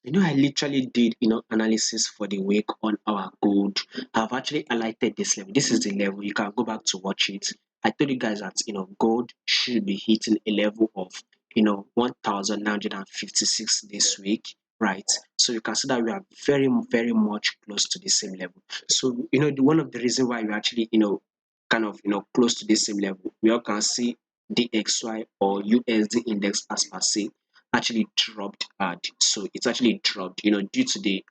I literally did, analysis for the week on our gold. I've actually highlighted this level. This is the level. You can go back to watch it. I told you guys that, gold should be hitting a level of, 1,956 this week, right? So you can see that we are very, very much close to the same level. So, one of the reasons why we're actually, kind of, close to the same level, we all can see the XY or USD index as per se actually dropped hard. So it's actually dropped, due to the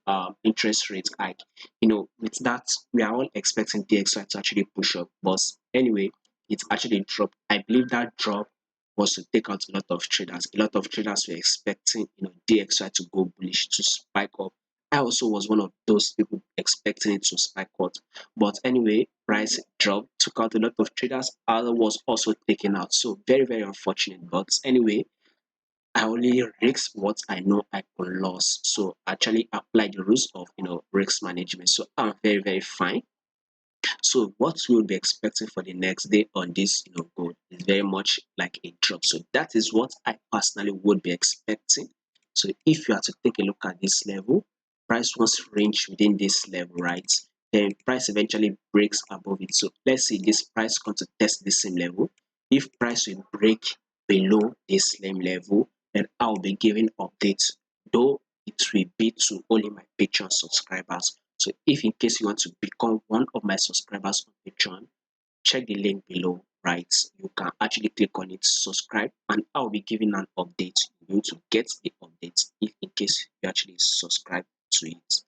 interest rate hike. With that, we are all expecting DXY to actually push up. But anyway, it's actually dropped. I believe that drop was to take out a lot of traders. A lot of traders were expecting, DXY to go bullish, to spike up. I also was one of those people expecting it to spike up. But anyway, price dropped, took out a lot of traders. Other was also taken out. So very, very unfortunate. But anyway, I only risk what I know I can lose. So actually apply the rules of risk management. So I'm very, very fine. So what we'll be expecting for the next day on this gold is very much like a drop. So that is what I personally would be expecting. So if you are to take a look at this level, price was range within this level, right? Then price eventually breaks above it. So let's see this price going to test the same level. If price will break below this same level, then I'll be giving updates, though it will be to only my Patreon subscribers. So if in case you want to become one of my subscribers on Patreon, check the link below, right? You can actually click on it, subscribe, and I'll be giving an update. You to get the updates if in case you actually subscribe to it.